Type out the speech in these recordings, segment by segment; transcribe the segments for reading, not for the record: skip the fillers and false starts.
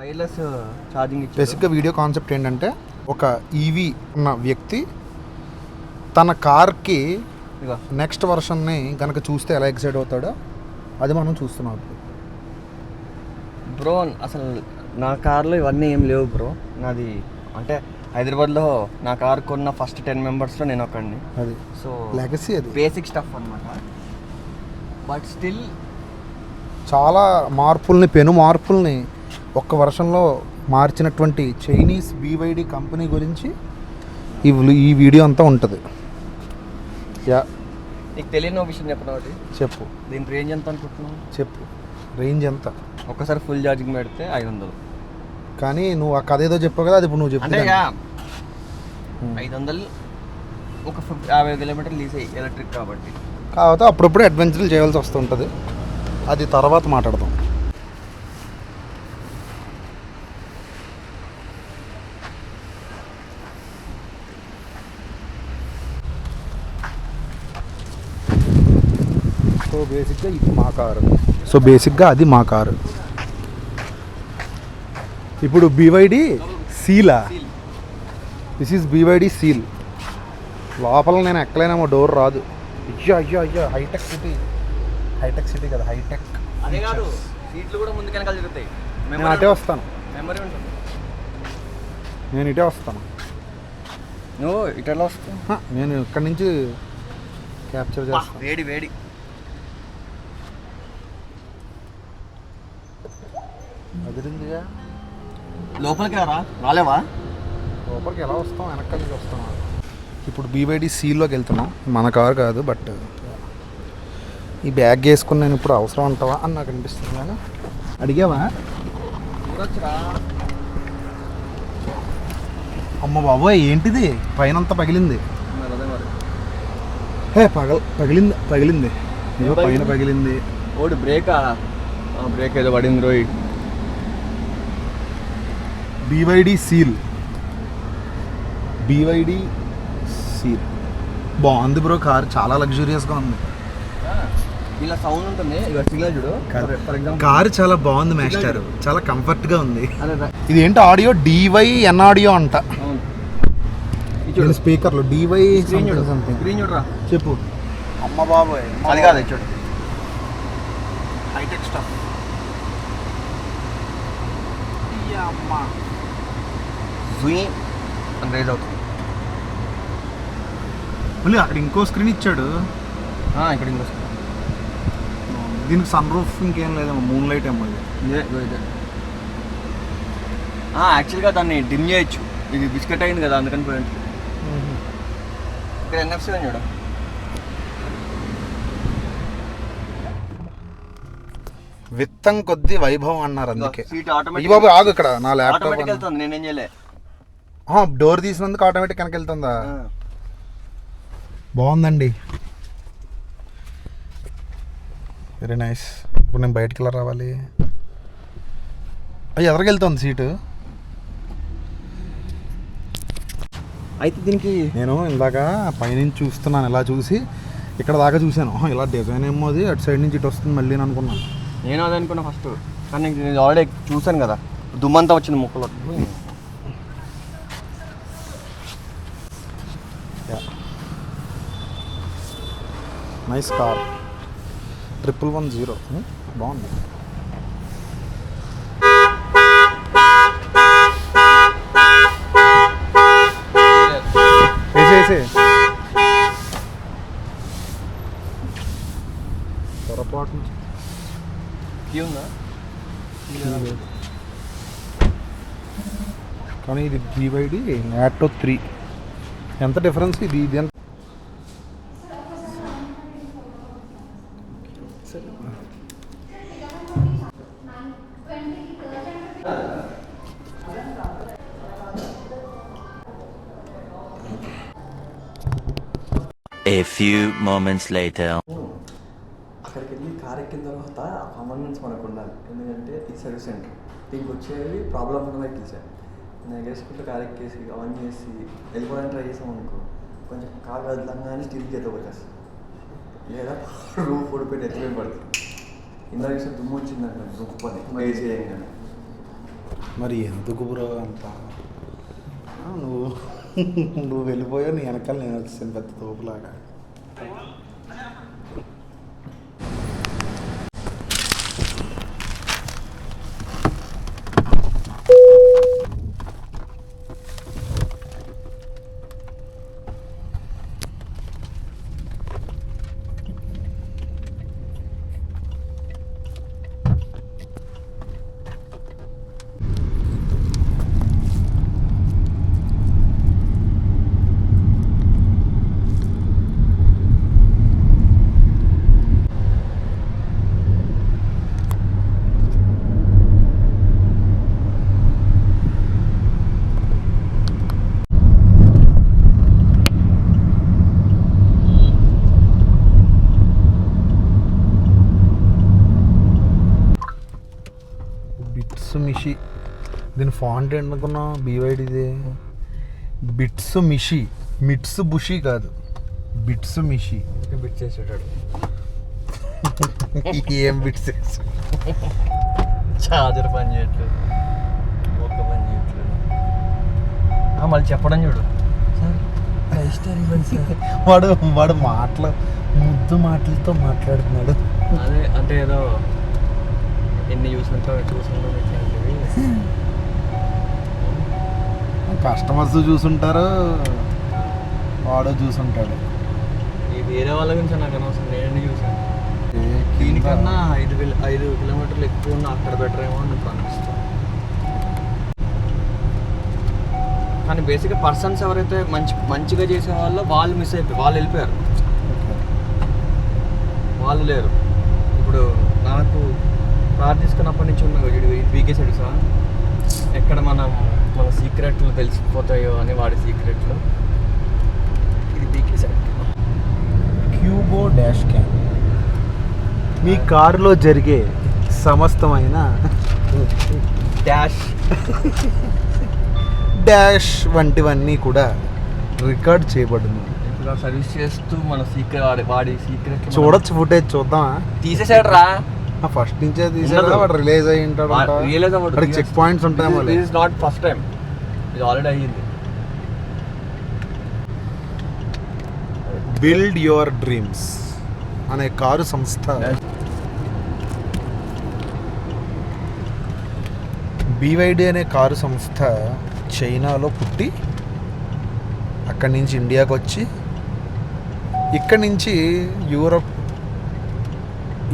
Wireless charging. బేసిక్గా video concept ఏంటంటే ఒక ఈవీ ఉన్న వ్యక్తి తన కార్కి నెక్స్ట్ వర్షన్ని కనుక చూస్తే ఎలా ఎక్సైట్ అవుతాడో అది మనం చూస్తున్నాం బ్రో. అసలు నా కార్లో ఇవన్నీ ఏం లేవు బ్రో. నాది అంటే హైదరాబాద్లో నా కార్ కొన్న ఫస్ట్ 10 మెంబర్స్లో నేను ఒకడిని. అది సో లెగసీ, అది బేసిక్ స్టఫ్ అనమాట. బట్ స్టిల్ చాలా పెను మార్పుల్ని ఒక్క వర్షంలో మార్చినటువంటి చైనీస్ BYD కంపెనీ గురించి ఈ వీడియో అంతా ఉంటుంది. నీకు తెలియని విషయం చెప్పిన చెప్పు. దీని రేంజ్ ఎంత అనుకుంటున్నావు? చెప్పు, రేంజ్ ఎంత? ఒక్కసారి ఫుల్ ఛార్జింగ్ పెడితే 500. కానీ నువ్వు ఆ కథ ఏదో చెప్పావు కదా, అది ఇప్పుడు నువ్వు అంటే 500 ఒక 50 కిలోమీటర్లు తీసేయి ఎలక్ట్రిక్ కాబట్టి. కాకపోతే అప్పుడప్పుడు అడ్వెంచర్లు చేయాల్సి వస్తుంటుంది, అది తర్వాత మాట్లాడదాం. బేసిక్గా అది మా కారు. ఇప్పుడు BYD సీలా, దిస్ ఈజ్ BYD సీల్. లోపల నేను ఎక్కలేనేమో, డోర్ రాదు. అయ్యో హైటెక్ సిటీ కదా, హైటెక్. అదే కాదు, సీట్లు కూడా ముందుకు వెనకాల జరుగుతాయి. నేను అటే వస్తాను, మెమరీ ఉంటుంది. నేను ఇటే వస్తాను. నువ్వు ఇటెలా వస్తావు? నేను ఇక్కడి నుంచి క్యాప్చర్ చేస్తాను. వేడి అదిరిందిగా. లోపలికి రాలేవా? లోపలికి ఎలా వస్తాం, వెనకాల నుంచి వస్తాం. ఇప్పుడు BYD సీల్లోకి వెళ్తున్నాం. మన కారు కాదు, బట్ ఈ బ్యాగ్ వేసుకుని నేను ఇప్పుడు అవసరం అంటావా అని నాకు అనిపిస్తుంది. కానీ అడిగావా? అమ్మ బాబోయ్, ఏంటిది పైనంతా పగిలింది. పగిలింది ఏదో పైన పగిలింది. ఓడి బ్రేక్ ఏదో పడింది రోహిత్. BYD సీల్ బాగుంది బ్రో. కార్ చాలా లగ్జూరియస్గా ఉంది. ఇలా సౌండ్ ఉంటుంది, సిగ్నల్ చూడు. కారు చాలా బాగుంది మాస్టర్, చాలా కంఫర్ట్గా ఉంది. ఇది ఏంటి ఆడియో? DYN ఆడియో అంట. స్పీకర్లో DY సంథింగ్. స్క్రీన్ చూడరా, చెప్పు. అమ్మ బాబోయ్, అది కాదు చూడు. Hitech stuff. రేజ్ అవుతుంది. మళ్ళీ అక్కడ ఇంకో స్క్రీన్ ఇచ్చాడు. ఇక్కడ ఇంకో స్క్రీన్. దీనికి సన్ రూఫ్ ఇంకేం లేదేమో, మూన్ లైట్ ఏమో. యాక్చువల్గా దాన్ని డిమ్ చేయొచ్చు. ఇది బిస్కెట్ అయింది కదా, అందుకని పోయి ఉంటుంది. ఇక్కడ NFC అని చూడ. విత్తం కొద్ది వైభవం అన్నారు, అందుకే. Seat automatic. బాబు ఆగు, ఇక్కడ నా ల్యాప్టాప్ వెళ్తుంది, నేనేం చేయలే. డోర్ తీసినందుకు ఆటోమేటిక్ వెనక వెళ్తుందా? బాగుందండి, వెరీ నైస్. ఇప్పుడు నేను బయటికి ఎలా రావాలి? అది ఎదరికెళ్తుంది సీటు. అయితే దీనికి నేను ఇందాక పైనుంచి చూస్తున్నాను, ఇలా చూసి ఇక్కడ దాకా చూశాను. ఇలా డిజైన్ ఏమో, అది అటు సైడ్ నుంచి ఇటు వస్తుంది మళ్ళీ అనుకున్నాను. నేను అదే అనుకున్నా ఫస్ట్, కానీ నేను ఆల్రెడీ చూశాను కదా, దుమ్మంతా వచ్చింది ముక్కలో. నైస్ కార్, 110 బాగుంది. వేసే పొరపాటు ఉందా? కానీ ఇది BYD ఆటో 3. ఎంత డిఫరెన్స్ ఇది ఎంత? A few moments later. అక్కడికి వెళ్ళి కార్ ఎక్కిన తర్వాత ఆ కామన్ సెన్స్ మనకు ఉండాలి. ఎందుకంటే ఈ సర్వీస్ సెంటర్ దీనికి వచ్చేవి ప్రాబ్లం ఉన్న వెహికల్స్. నేను వేసుకుంటూ కార్ ఎక్కేసి ఆన్ చేసి వెళ్ళిపోవడానికి ట్రై చేసాం అనుకో, కొంచెం కార్ కదలంగానే స్టీల్ చేత వచ్చేస్తుంది, లేదా రూఫ్ ఓడిపోయి ఎత్తిపోయి పడుతుంది. ఇందాక దుమ్ము వచ్చిందంటే రూఫ్ పని వేసి చేయగానే మరి ఎందుకు బ్రో అంత నువ్వు నువ్వు వెళ్ళిపోయావు, నీ వెనకాల నేను వచ్చాను పెద్ద తోపులాగా. మిషి దీని ఫాంట్ ఏంటనుకున్నా బీవైడిదే బిట్స్ మిషి, మిట్స్ బుషి కాదు, బిట్స్ మిషి. బిట్ చేసేటాడు ఏం బిట్స్ చార్జర్ పని చేయట్లేదు, ఒక్క పని చేయట్లేదు. మళ్ళీ చెప్పడం చూడు సార్, స్టార్ ఇవ్వండి సార్. వాడు ముద్దు మాటలతో మాట్లాడుతున్నాడు. అదే అంటే ఏదో ఎన్ని చూసుకుంటావు ఇట్లాంటివి. కస్టమర్స్ చూసుంటారు, వాడు చూసుంటాడు. ఈ వేరే వాళ్ళ గురించి నాకు అనవసరం, నేను చూసాను. దీనికన్నా 5 కిలోమీటర్లు ఎక్కువ ఉన్న అక్కడ బెటర్ ఏమో అని నాకు అనిపిస్తుంది. కానీ బేసిక్గా పర్సన్స్ ఎవరైతే మంచిగా చేసే వాళ్ళు మిస్ అయిపోయి వాళ్ళు వెళ్ళిపోయారు, వాళ్ళు లేరు. ఇప్పుడు నాకు కార్ తీసుకున్నప్పటి నుంచి ఉన్న పీకేసాడు సార్, ఎక్కడ మన సీక్రెట్లు తెలిసిపోతాయో అని వాడి సీక్రెట్లు ఇది పీకేసాడు. క్యూబో డాష్ క్యామ్ మీ కారులో జరిగే సమస్తమైన డాష్ వంటివన్నీ కూడా రికార్డ్ చేయబడింది. ఇప్పుడు సర్వీస్ చేస్తూ మన వాడి సీక్రెట్ చూడొచ్చు, ఫుటేజ్ చూద్దామా? తీసేసాడు రా, ఫస్ట్ నుంచే తీసాడు. వాడు రిలీజ్ అయ్యి ఉంటాడు, చెక్ పాయింట్స్ ఉంటాయేమో. This is not first time, ఇది ఆల్రెడీ అయ్యింది. బిల్డ్ యువర్ డ్రీమ్స్ అనే కారు సంస్థ బీవైడి అనే కారు సంస్థ చైనాలో పుట్టి అక్కడి నుంచి ఇండియాకి వచ్చి ఇక్కడి నుంచి యూరప్,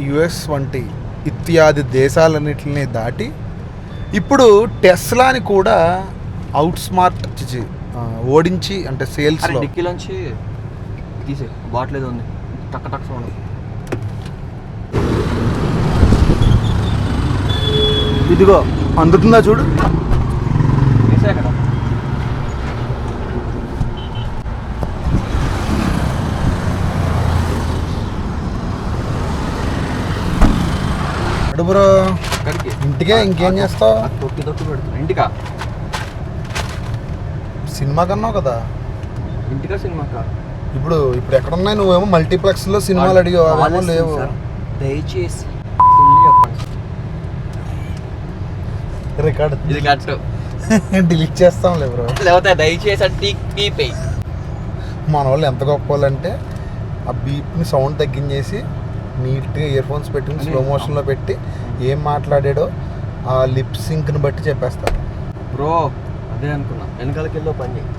యుఎస్ వంటి ఇత్యాది దేశాలన్నిటిని దాటి ఇప్పుడు టెస్లాని కూడా అవుట్ స్మార్ట్ ఓడించి, అంటే సేల్స్లో. డిక్కీలోంచి తీసే బాటిల్ ఏదో ఉంది, టక్ టక్ సౌండ్. ఇదిగో అందుతుందా చూడు. తీసే కదా. బ్రో ఇంటికే ఇంకేం చేస్తావు? తొక్కి పెడుతున్నా. ఇంటికా? సినిమా కన్నావు కదా. ఇంటికా సినిమాకా? ఇప్పుడు ఎక్కడున్నాయి? నువ్వేమో మల్టీప్లెక్స్లో సినిమాలు అడిగావు, అవేమో లేవు. దయచేసి రికార్డ్ ఇది కట్టు డిలీట్ చేస్తాంలే బ్రో. లేకపోతే దయచేసి అంటే మన వాళ్ళు ఎంత గొప్ప వాళ్ళు అంటే ఆ బీప్ని సౌండ్ తగ్గించేసి నీట్గా ఇయర్ ఫోన్స్ పెట్టుకుని స్లో మోషన్లో పెట్టి ఏం మాట్లాడాడో ఆ లిప్ సింక్ని బట్టి చెప్పేస్తారు. బ్రో అదే అనుకున్నా, వెనకాలకి వెళ్ళో పని చేయి.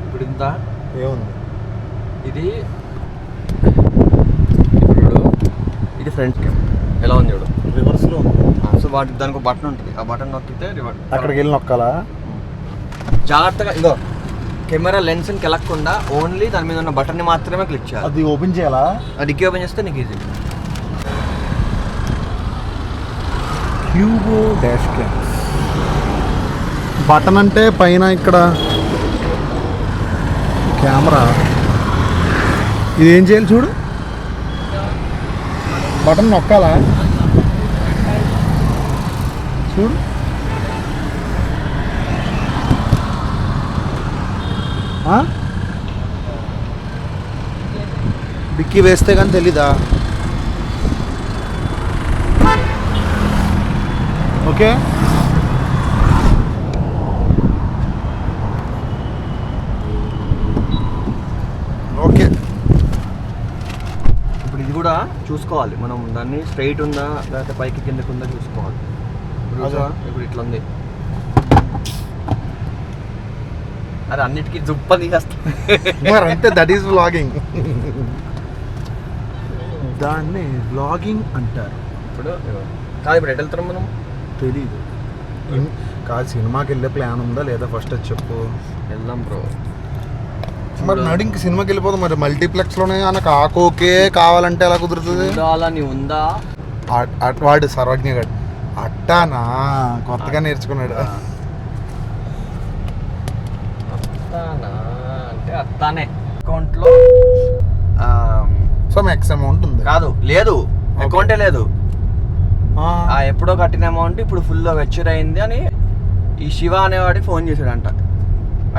ఇప్పుడు ఇంత ఏముంది? ఇది ఇప్పుడు ఇది ఫ్రంట్ కెమ్ ఎలా ఉంది చూడు, రివర్స్లో ఉంది. సో దానికి ఒక బటన్ ఉంటుంది, ఆ బటన్ నొక్కితే రివర్స్. అక్కడికి వెళ్ళి నొక్కాలా? జాగ్రత్తగా ఇదో కెమెరా లెన్స్ని కెలక్కుండా ఓన్లీ దాని మీద ఉన్న బటన్ని మాత్రమే క్లిక్ చేయాలి. అది ఓపెన్ చేయాలా? డిక్కీ ఓపెన్ చేస్తే నీకు ఈజీ. క్యూబో డాష్ క్యామ్ బటన్ అంటే పైన ఇక్కడ కెమెరా. ఇదేం చేయాలి చూడు, బటన్ నొక్కాలా చూడు. డిక్కీ వేస్తే కానీ తెలీదా? ఓకే చూసుకోవాలి మనం దాన్ని స్ట్రైట్ ఉందా లేకపోతే పైకి కిందకు ఉందా చూసుకోవాలి. ఇప్పుడు ఇట్లా ఉంది, అది అన్నిటికీ జుప్ప తీసేస్తా అంటే దట్ ఈస్ వ్లాగింగ్. దాన్ని వ్లాగింగ్ అంటారు. ఇప్పుడు కాదు, ఇప్పుడు ఎటు వెళ్తున్నాం మనం తెలీదు. కాదు, సినిమాకి వెళ్ళే ప్లాన్ ఉందా లేదా ఫస్ట్ అది చెప్పు. వెళ్దాం బ్రో. మరి నడు ఇంక సినిమాకి వెళ్ళిపోదాం. మరి మల్టీప్లెక్స్లోనే నాకు ఆకోకే కావాలంటే ఎలా కుదురుతుంది? ఉండాలని ఉందా? వాడు సర్వజ్ఞ గారు అట్టానా కొత్తగా నేర్చుకున్నాడు. అంటే అత్తానే అకౌంట్లో సో ఎక్స్ అమౌంట్ ఉంది కాదు, లేదు అకౌంటే లేదు. ఎప్పుడో కట్టిన అమౌంట్ ఇప్పుడు ఫుల్ వెచ్చర్ అయింది అని ఈ శివ అనేవాడికి ఫోన్ చేశాడంట,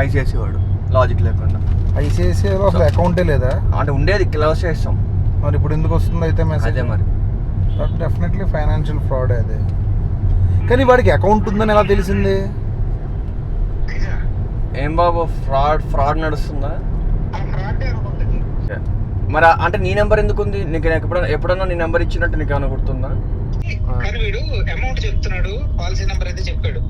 ఐసిఐసి వాడు, లాజిక్ లేకుండా. ఐసిఐసిఐలో అసలు అకౌంటే లేదా? అంటే ఉండేది, క్లోజ్ చేస్తాం. మరి ఇప్పుడు ఎందుకు వస్తుంది అయితే మెసేజ్? అదే మరి డెఫినెట్లీ ఫైనాన్షియల్ ఫ్రాడ్ అదే. కానీ వాడికి అకౌంట్ ఉందని ఎలా తెలిసింది? ఏం బాబు ఫ్రాడ్ నడుస్తుందా? మరి అంటే నీ నెంబర్ ఎందుకు ఉంది నీకు? ఎప్పుడన్నా నీ నెంబర్ ఇచ్చినట్టు నీకు ఏమైనా గుర్తుందా? కానీ వీడు అమౌంట్ చెప్తున్నాడు, పాలసీ నెంబర్ అయితే చెప్పాడు.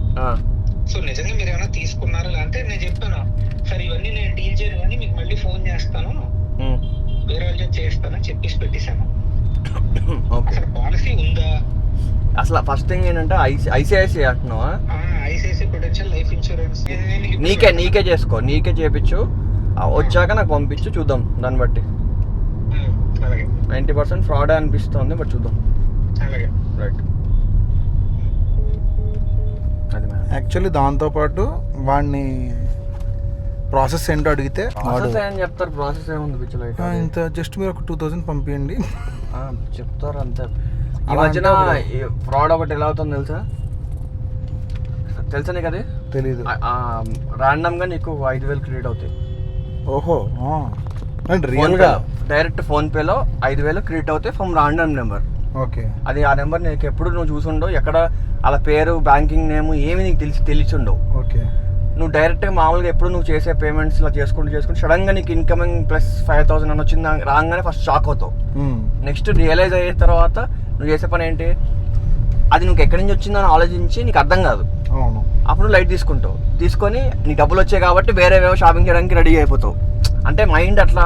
సో నిజంగా మీరు ఏమైనా తీసుకున్నారా అంటే నేను చెప్పాను, సరే ఇవన్నీ నేను డీల్ చేయను కానీ మీకు మళ్ళీ ఫోన్ చేస్తాను, వేరే వాళ్ళు చేస్తానని చెప్పేసి పెట్టేశాను. అసలు పాలసీ ఉందా? అసలు ఫస్ట్ థింగ్ ఏంటంటే ఐసిఐసిఐ అంటున్నావా? ఐసిఐసిఐ ప్రొటెన్షియల్ లైఫ్ ఇన్సూరెన్స్ నీకే చేసుకో, నీకే చేపించు, వచ్చాక నాకు పంపించు, చూద్దాం దాన్ని బట్టి. 90% ఫ్రాడ్ అనిపిస్తుంది, బట్ చూద్దాం. రైట్. యాక్చువల్లీ దాంతోపాటు వాడిని ప్రాసెస్ ఏంటో అడిగితే ఏం చెప్తారు, ప్రాసెస్ ఏముంది పిచ్చలో ఇంత జస్ట్ మీరు ఒక 2000 పంపించండి చెప్తారు అంతే. ఈ మధ్యన ఫ్రాడ్ ఒకటి ఎలా అవుతుందో తెలుసా నీకు? అది తెలీదు. ర్యాండమ్ గా నీకు 5,000 క్రెడిట్ అవుతాయి. ఓహో, డైరెక్ట్ ఫోన్ పేలో 5,000 క్రెడిట్ అవుతాయి ఫ్రమ్ రాండమ్ నెంబర్. ఓకే. అది ఆ నెంబర్ నీకు ఎప్పుడు నువ్వు చూసుండవు, ఎక్కడ అలా పేరు, బ్యాంకింగ్ నేమ్ ఏమి నీకు తెలిసిండవు. ఓకే. నువ్వు డైరెక్ట్గా మామూలుగా ఎప్పుడు నువ్వు చేసే పేమెంట్స్ ఇలా చేసుకుంటూ సడన్గా నీకు ఇన్కమింగ్ ప్లస్ 5,000 అని వచ్చింది రాగానే ఫస్ట్ షాక్ అవుతావు. నెక్స్ట్ రియలైజ్ అయిన తర్వాత నువ్వు చేసే పని ఏంటి, అది నువ్వు ఎక్కడి నుంచి వచ్చిందని ఆలోచించి నీకు అర్థం కాదు. అప్పుడు లైట్ తీసుకొని నీకు డబ్బులు వచ్చాయి కాబట్టి వేరే షాపింగ్ చేయడానికి రెడీ అయిపోతావు. అంటే మైండ్ అట్లా,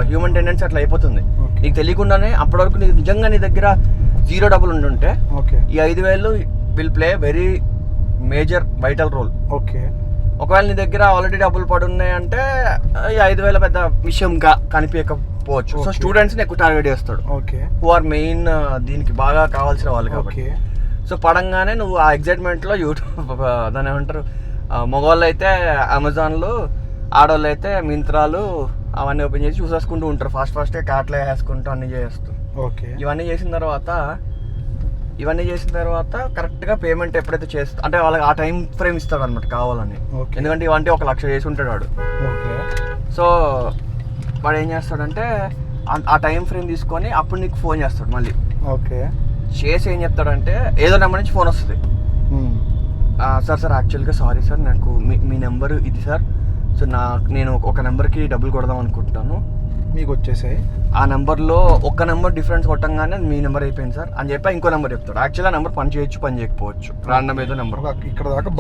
హ్యూమన్ టెండెన్సీ అట్లా అయిపోతుంది. నీకు తెలియకుండానే అప్పటి వరకు నీకు నిజంగా నీ దగ్గర 0 డబ్బులు ఉంటుంటే ఈ 5,000 will play very major vital role. Okay. ఒకవేళ నీ దగ్గర ఆల్రెడీ డబ్బులు పడి ఉన్నాయంటే ఈ 5,000 పెద్ద విషయంగా కనిపించకపోవచ్చు. సో స్టూడెంట్స్ని ఎక్కువ టార్గెట్ చేస్తాడు, హూ ఆర్ మెయిన్ దీనికి బాగా కావాల్సిన వాళ్ళు కాబట్టి. సో పడంగానే నువ్వు ఆ ఎగ్జైట్మెంట్లో యూట్యూబ్ దాని ఏమంటారు, మగవాళ్ళు అయితే అమెజాన్లు, ఆడవాళ్ళు అయితే మింత్రాలు అవన్నీ ఓపెన్ చేసి చూసేసుకుంటూ ఉంటారు, ఫాస్ట్గా కార్ట్లో వేసుకుంటూ అన్నీ చేస్తూ. ఇవన్నీ చేసిన తర్వాత కరెక్ట్గా పేమెంట్ ఎప్పుడైతే చేస్తా అంటే వాళ్ళకి ఆ టైం ఫ్రేమ్ ఇస్తాడు అనమాట కావాలని. ఎందుకంటే ఇవంటే 1,00,000 చేసి ఉంటాడు వాడు. సో వాడు ఏం చేస్తాడంటే ఆ టైం ఫ్రేమ్ తీసుకొని అప్పుడు నీకు ఫోన్ చేస్తాడు మళ్ళీ. చేసి ఏం చెప్తాడంటే ఏదో నెంబర్ నుంచి ఫోన్ వస్తుంది, సార్ యాక్చువల్గా సారీ సార్, నాకు మీ నెంబర్ ఇది సార్, సో నేను ఒక నెంబర్కి డబ్బులు కొడదాం అనుకుంటున్నాను, మీకు వచ్చేసాయి. ఆ నెంబర్లో ఒక్క నెంబర్ డిఫరెన్స్ కొట్టంగానే మీ నెంబర్ అయిపోయింది సార్ అని చెప్పి ఇంకో నెంబర్ చెప్తాడు. యాక్చువల్గా నెంబర్ పని చేయొచ్చు, పని చేయకపోవచ్చు, రాండమ్ ఏదో నెంబర్. ఇక్కడ దాకా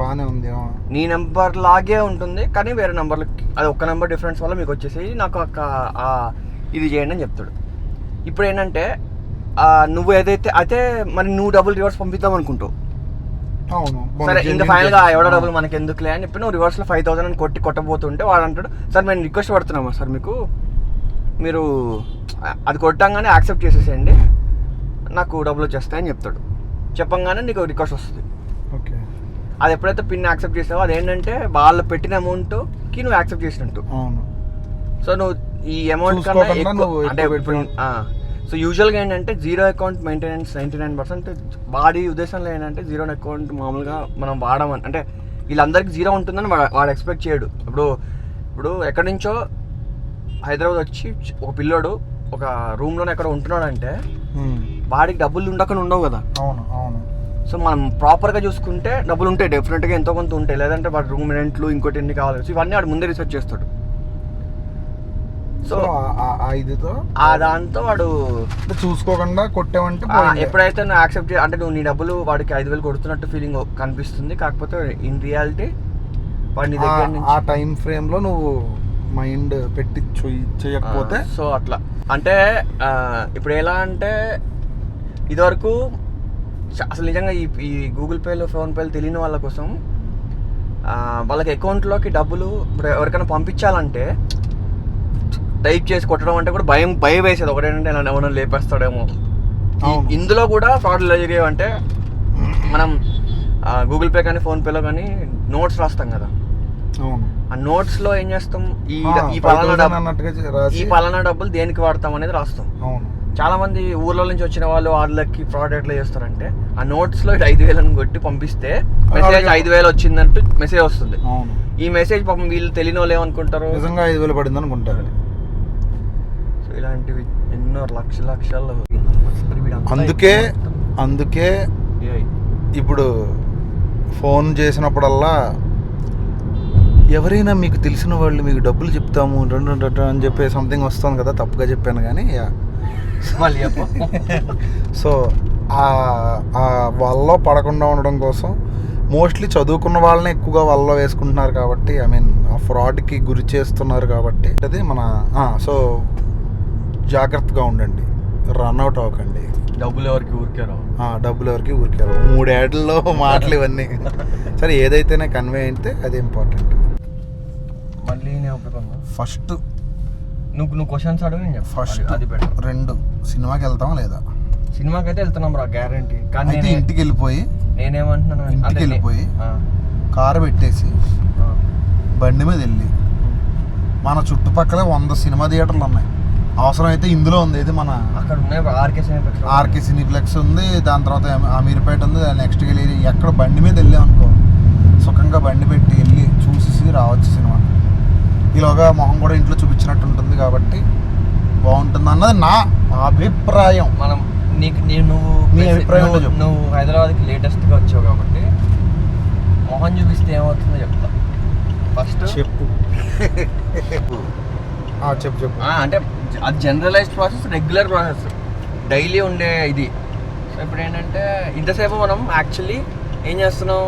బాగానే ఉంది. నీ నెంబర్ లాగే ఉంటుంది కానీ వేరే నెంబర్లకి అది ఒక్క నెంబర్ డిఫరెన్స్ వల్ల మీకు వచ్చేసి నాకు ఇది చేయండి అని చెప్తాడు. ఇప్పుడు ఏంటంటే నువ్వు ఏదైతే అయితే మరి నువ్వు డబ్బులు రివర్స్ పంపిద్దాం అనుకుంటావు. సరే ఇంకా ఫైనల్గా ఎవడో డబ్బులు మనకి ఎందుకులే అని చెప్పి నువ్వు రివర్స్లో 5,000 అని కొట్టబోతుంటే వాడు అంటాడు, సార్ మేము రిక్వెస్ట్ పడుతున్నామా సార్ మీరు అది కొట్టంగానే యాక్సెప్ట్ చేసేసేయండి, నాకు డబ్బులు వచ్చేస్తాయని చెప్తాడు. చెప్పంగానే నీకు రిక్వెస్ట్ వస్తుంది. అది ఎప్పుడైతే పిన్ యాక్సెప్ట్ చేసావో అదేంటంటే వాళ్ళు పెట్టిన అమౌంట్కి నువ్వు యాక్సెప్ట్ చేసినట్టు. సో నువ్వు ఈ అమౌంట్ కన్నా ఎక్కువ అంటే సో యూజువల్గా ఏంటంటే జీరో అకౌంట్ మెయింటెనెన్స్ 99%. వాడి ఉద్దేశంలో ఏంటంటే జీరో అకౌంట్ మామూలుగా మనం వాడమని అంటే వీళ్ళందరికీ జీరో ఉంటుందని వాడు ఎక్స్పెక్ట్ చేయడు. ఇప్పుడు ఎక్కడి నుంచో హైదరాబాద్ వచ్చి ఒక పిల్లోడు ఒక రూమ్లోనే ఎక్కడ ఉంటున్నాడంటే వాడికి డబ్బులు ఉండవు కదా. సో మనం ప్రాపర్గా చూసుకుంటే డబ్బులు ఉంటాయి, డెఫినెట్గా ఎంతో కొంత ఉంటాయి. లేదంటే వాడు రూమ్ రెంట్లు ఇంకోటి ఎన్ని కావాలి, సో ఇవన్నీ వాడు ముందే రీసెర్చ్ చేస్తాడు. సో ఆ ఇదితో ఆ దాంతో వాడు చూసుకోకుండా కొట్టామంటే ఎప్పుడైతే నువ్వు యాక్సెప్ట్ అంటే నువ్వు నీ డబ్బులు వాడికి 5,000 కొడుతున్నట్టు ఫీలింగ్ కనిపిస్తుంది, కాకపోతే ఇన్ రియాలిటీ వాడి నీ దగ్గర నుంచి ఆ టైం ఫ్రేమ్లో నువ్వు మైండ్ పెట్టి చేయకపోతే సో అట్లా అంటే ఇప్పుడు ఎలా అంటే ఇదివరకు అసలు నిజంగా ఈ గూగుల్ పేలు ఫోన్పేలు తెలియని వాళ్ళ కోసం వాళ్ళకి అకౌంట్లోకి డబ్బులు ఇప్పుడు ఎవరికైనా పంపించాలంటే టైప్ చేసి కొట్టడం అంటే కూడా భయం వేసేది. ఒకటేంటంటే ఎవరైనా లేపేస్తాడేమో. ఇందులో కూడా ఫ్రాడ్లు జరిగేవంటే మనం గూగుల్ పే కానీ ఫోన్పేలో కానీ నోట్స్ రాస్తాం కదా, ఆ నోట్స్లో ఏం చేస్తాం, ఈ పలానా డబ్బులు దేనికి వాడతాం అనేది రాస్తాం. చాలా మంది ఊర్ల నుంచి వచ్చిన వాళ్ళు వాళ్ళకి ఫ్రాడ్ ఎట్లా చేస్తారంటే ఆ నోట్స్లో 5,000 అని కొట్టి పంపిస్తే మెసేజ్ 5,000 వచ్చిందంటూ మెసేజ్ వస్తుంది. ఈ మెసేజ్ పాపం వీళ్ళు తెలియని వాళ్ళు ఏమనుకుంటారు, నిజంగా 5,000 పడింది అనుకుంటారు. సో ఇలాంటివి ఎన్నో లక్షలు. అందుకే ఇప్పుడు ఫోన్ చేసినప్పుడల్లా ఎవరైనా మీకు తెలిసిన వాళ్ళు మీకు డబ్బులు చెప్తాము అని చెప్పి సంథింగ్ వస్తుంది కదా, తప్పుగా చెప్పాను కానీ సో వాళ్ళలో పడకుండా ఉండడం కోసం మోస్ట్లీ చదువుకున్న వాళ్ళని ఎక్కువగా వాళ్ళలో వేసుకుంటున్నారు కాబట్టి ఆ ఫ్రాడ్కి గురి చేస్తున్నారు కాబట్టి అది మన సో జాగ్రత్తగా ఉండండి, రన్అట్ అవ్వకండి. డబ్బులు ఎవరికి ఊరికారు 3 ఏళ్లలో మాటలు ఇవన్నీ. సరే ఏదైతేనే కన్వే అయితే అది ఇంపార్టెంట్. మళ్ళీ ఫస్ట్ నువ్వు క్వశ్చన్స్ అడుగు, నేను ఫస్ట్ అది బెటర్. 2 సినిమాకి వెళ్తామా లేదా? సినిమాకి అయితే వెళ్తున్నాం రా, గ్యారంటీ. కానీ అయితే ఇంటికి వెళ్ళిపోయి కారు పెట్టేసి బండి మీద వెళ్ళి మన చుట్టుపక్కల 100 సినిమా థియేటర్లు ఉన్నాయి. అవసరమైతే ఇందులో ఉంది, ఇది మన అక్కడ ఉన్నాయి ఆర్కే సినీప్లెక్స్ ఉంది, దాని తర్వాత అమీర్పేట ఉంది, నెక్స్ట్కి వెళ్ళి ఎక్కడ బండి మీద వెళ్ళామనుకో సుఖంగా బండి పెట్టి వెళ్ళి చూసి రావచ్చు సినిమా. ఈలోగా మొహం కూడా ఇంట్లో చూపించినట్టు ఉంటుంది కాబట్టి బాగుంటుంది అన్నది నా అభిప్రాయం. మనం నీ అభిప్రాయం నువ్వు హైదరాబాద్కి లేటెస్ట్గా వచ్చావు కాబట్టి మొహం చూపిస్తే ఏమవుతుందో చెప్తా. ఫస్ట్ చెప్పు అంటే అది generalised process, regular process, daily ఉండే ఇది. సో ఇప్పుడు ఏంటంటే ఇంతసేపు మనం యాక్చువల్లీ ఏం చేస్తున్నాం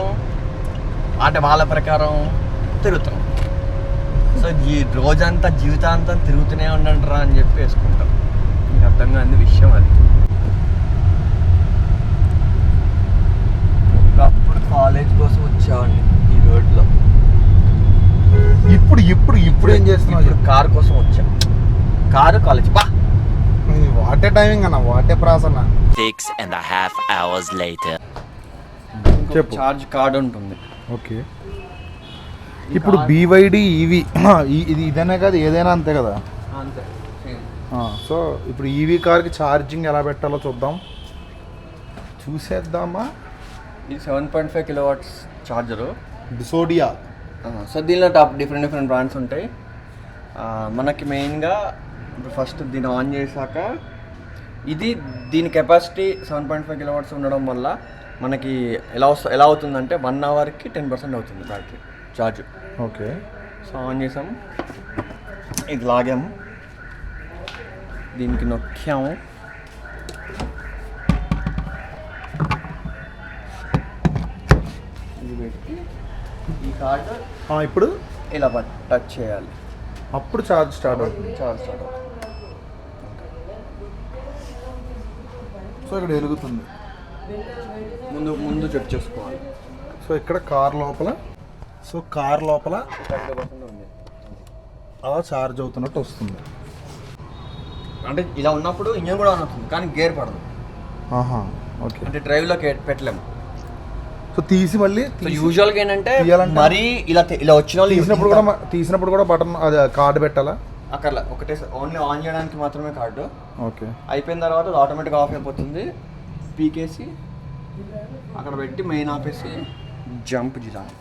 అంటే వాళ్ళ ప్రకారం తిరుగుతున్నాం. సో ఈ రోజంతా జీవితాంతం తిరుగుతూనే ఉండండిరా అని చెప్పి వేసుకుంటాం. మీకు అర్థం కాని విషయం అది. ఒకప్పుడు కాలేజ్ కోసం వచ్చేవాడిని ఈ రోడ్లో, ఇప్పుడు ఏం చేస్తున్నావు? ఇప్పుడు కారు కోసం వచ్చా. కారు కాలేజ్ వాటే టైమింగ్ అన్న, వాటే ప్రాసన. 6.5 hours later. చెప్పు. చార్జ్ కార్డ్ ఉంటుంది. ఓకే, ఇప్పుడు BYD ఈవీ ఇది ఇదనే కాదు, ఏదైనా అంతే కదా? అంతే. సో ఇప్పుడు ఈవీ కార్కి ఛార్జింగ్ ఎలా పెట్టాలో చూసేద్దామా? ఇది 7.5 kW ఛార్జరు, డిసోడియా. సో దీనిలో డిఫరెంట్ బ్రాండ్స్ ఉంటాయి. మనకి మెయిన్గా ఇప్పుడు ఫస్ట్ దీన్ని ఆన్ చేశాక దీని కెపాసిటీ 7.5 kW ఉండడం వల్ల మనకి ఎలా అవుతుందంటే 1 అవర్కి 10% అవుతుంది battery charge. Okay, so on చేసాము, ఇది లాగాము, దీనికి నొక్కాము, ఇది పెట్టి ఈ కార్డు ఇప్పుడు ఇలా టచ్ చేయాలి, అప్పుడు ఛార్జ్ స్టార్ట్ అవుతుంది. సో ఇక్కడ వెలుగుతుంది, ముందు చెక్ చేసుకోవాలి. సో ఇక్కడ కార్ లోపల 30% ఉంది, అలా ఛార్జ్ అవుతున్నట్టు వస్తుంది. అంటే ఇలా ఉన్నప్పుడు ఇంజన్ కూడా ఆన్ అవుతుంది కానీ గేర్ పడదు. ఓకే, అంటే డ్రైవ్లో పెట్టలేము. సో తీసి మళ్ళీ యూజువల్గా ఏంటంటే మరీ ఇలా వచ్చిన వాళ్ళు తీసినప్పుడు కూడా బటన్ అది కార్డు పెట్టాలా? అక్కడ ఒకటే ఓన్లీ ఆన్ చేయడానికి మాత్రమే కార్డు. ఓకే, అయిపోయిన తర్వాత అది ఆటోమేటిక్గా ఆఫ్ అయిపోతుంది. పీకేసి అక్కడ పెట్టి మెయిన్ ఆపేసి జంప్ చేయాలి.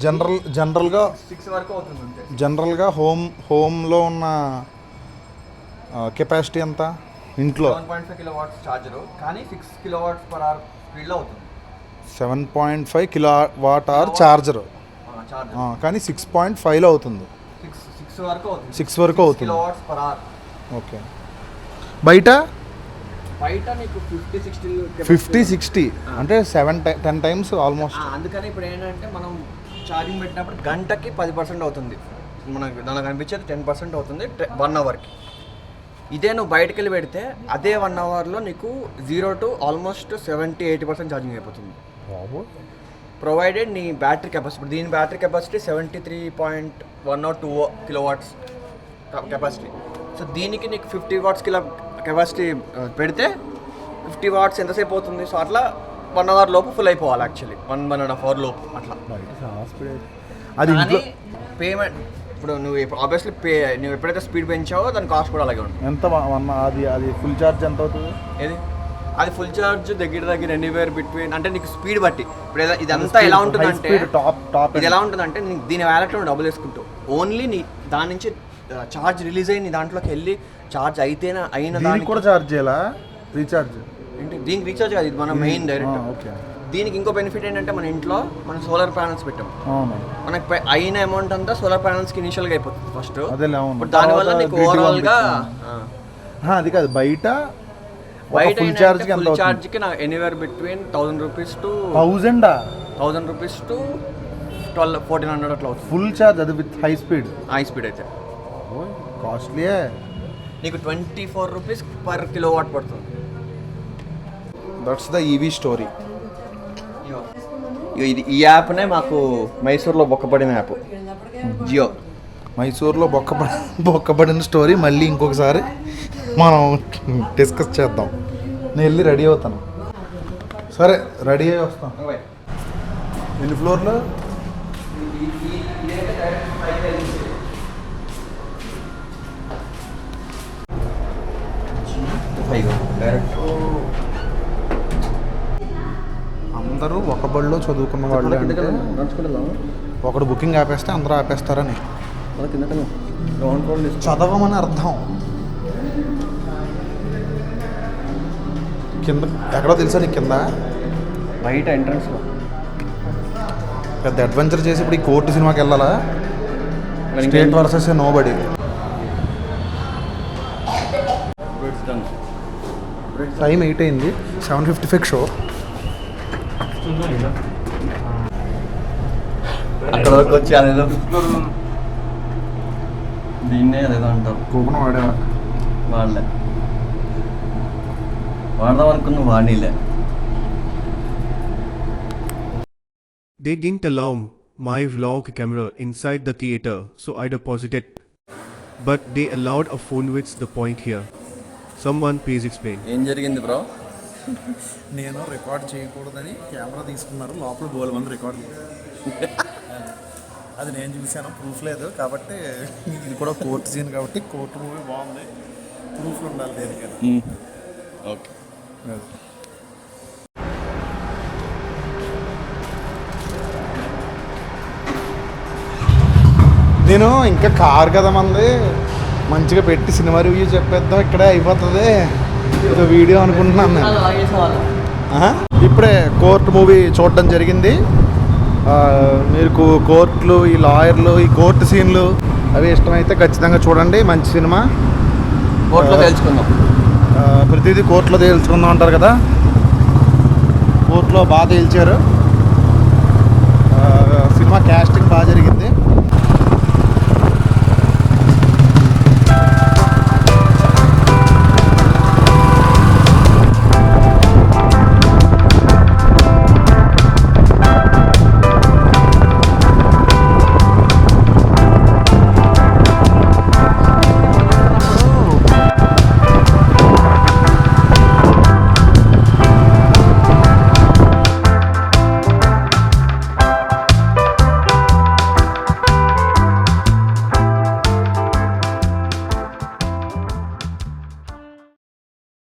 జనరల్గా 6 వరకు అవుతుంది. జనరల్గా హోమ్లో ఉన్న కెపాసిటీ ఎంత ఇంట్లో? 7.5 kW ఛార్జరు, కానీ 6 kW/h స్పీడ్లో అవుతుంది. 7.5 kWh ఛార్జరు, కానీ 6.5లో అవుతుంది. 6 వరకు అవుతుంది. 6 వరకు అవుతుంది. kW/h. ఓకే. బయట నీకు 50-60 50-60 అంటే 7-10 టైమ్స్ ఆల్మోస్ట్. అందుకని ఇప్పుడు ఏంటంటే మనం ఛార్జింగ్ పెట్టినప్పుడు గంటకి 10% అవుతుంది, మనకు దానికి అనిపించేది 10% అవుతుంది 1 అవర్కి. ఇదే నువ్వు బయటకు వెళ్ళి పెడితే అదే 1 అవర్లో నీకు 0 to ఆల్మోస్ట్ 70-80% ఛార్జింగ్ అయిపోతుంది. ప్రొవైడెడ్ నీ బ్యాటరీ కెపాసిటీ, ఇప్పుడు దీని battery capacity 73.1 or 2 kilowatts capacity. So దీనికి నీకు 50 watts కెపాసిటీ పెడితే 50 watts ఎంతసేపు అవుతుంది? సో అట్లా 1 hour లోపు ఫుల్ అయిపోవాలి యాక్చువల్లీ, 1.5 hour లోపు అట్లా. అది కానీ పేమెంట్ ఇప్పుడు నువ్వు ఆబ్వియస్లీ నువ్వు ఎప్పుడైతే స్పీడ్ పెంచావో దాని కాస్ట్ కూడా అలాగే ఉంటుంది. ఎంత అది ఫుల్ ఛార్జ్ ఎంత అవుతుంది? ఏది అది ఫుల్ ఛార్జ్ దగ్గర ఎనీవేర్ బిట్వీన్, అంటే నీకు స్పీడ్ బట్టి. ఇప్పుడు ఇదంతా ఎలా ఉంటుందంటే ఇది ఎలా ఉంటుందంటే దీని వ్యాలెట్లో డబ్బులు వేసుకుంటావు, ఓన్లీ నీ దాని నుంచి ఛార్జ్ రిలీజ్ అయ్యి నీ దాంట్లోకి వెళ్ళి ఛార్జ్ అయిన దానికి కూడా ఛార్జ్ చేయాలా? రీఛార్జ్ ఏంటి? దీనికి రీఛార్జ్ కాదు, ఇది మన మెయిన్ డైరెక్ట్. ఓకే. దీనికి ఇంకో బెనిఫిట్ ఏంటంటే మన ఇంట్లో మనం సోలార్ ప్యానల్స్ పెట్టాం, అవును. మనకి అయిన అమౌంట్ అంతా సోలార్ ప్యానల్స్కి ఇనిషియల్గా అయిపోతుంది ఫస్ట్. అదేలే, అవును. బట్ దానివల్ల నీకు ఓవరాల్గా అది కాదు బయట ఫుల్ ఛార్జ్కి నాకు anywhere between 1000 rupees to 1000 rupees to 1400 అట్లా అవుతుంది ఫుల్ ఛార్జ్. అది విత్ హై స్పీడ్ అయితే కాస్ట్లీయే. నీకు 24 rupees per kilowatt పడుతుంది. That's the EV story. ఈ యాప్నే మాకు మైసూర్లో బొక్కపడిన యాప్ జియో. మైసూర్లో బొక్కబడిన స్టోరీ మళ్ళీ ఇంకొకసారి మనం డిస్కస్ చేద్దాం. నేను వెళ్ళి రెడీ అవుతాను. సరే, రెడీ అయ్యి వస్తాను. ఎన్ని ఫ్లోర్లో? అందరూ ఒక బడిలో చదువుకున్న వాళ్ళు అంటే ఒకడు బుకింగ్ ఆపేస్తే అందరూ ఆపేస్తారని చదవమని అర్థం. కింద ఎక్కడో తెలుసా నీకు? కింద బయట ఎంట్రన్స్లో పెద్ద అడ్వెంచర్ చేసి ఇప్పుడు ఈ కోర్టు సినిమాకి వెళ్ళాలా? State versus nobody. టైం 8 అయింది. 7:55 షో. అక్కడ వరకు వచ్చి అదేదో దీన్నే అదేదో అంటారు కూపన్ వాడా? వాడదాం అనుకున్న వాడిలే. They didn't allow my vlog camera inside the theater, so I deposited. But they allowed a phone with the point here. Someone please explain. ఏం జరిగింది బ్రో? నేను రికార్డ్ చేయకూడదని కెమెరా తీసుకున్నారు, లోపల బోల్ మంది రికార్డ్ అది నేను చూశాను, ప్రూఫ్ లేదు కాబట్టి. ఇది కూడా కోర్టు సీన్ కాబట్టి కోర్టు మూవీ బాగుంది, ప్రూఫ్ ఉండాలి దేనికైనా. ఓకే. నేను ఇంకా కార్ కదా మంది, మంచిగా పెట్టి సినిమా రివ్యూ చెప్పేద్దాం, ఇక్కడే అయిపోతుంది వీడియో అనుకుంటున్నాను నేను. ఇప్పుడే కోర్టు మూవీ చూడడం జరిగింది. మీకు కోర్టులు, ఈ లాయర్లు, ఈ కోర్టు సీన్లు అవి ఇష్టమైతే ఖచ్చితంగా చూడండి. మంచి సినిమా. కోర్టులో తెలుసుకుందాం, ప్రతిదీ కోర్టులో తేల్చుకుందాం అంటారు కదా, కోర్టులో బాగా తేల్చారు. సినిమా క్యాస్టింగ్ బాగా జరిగింది.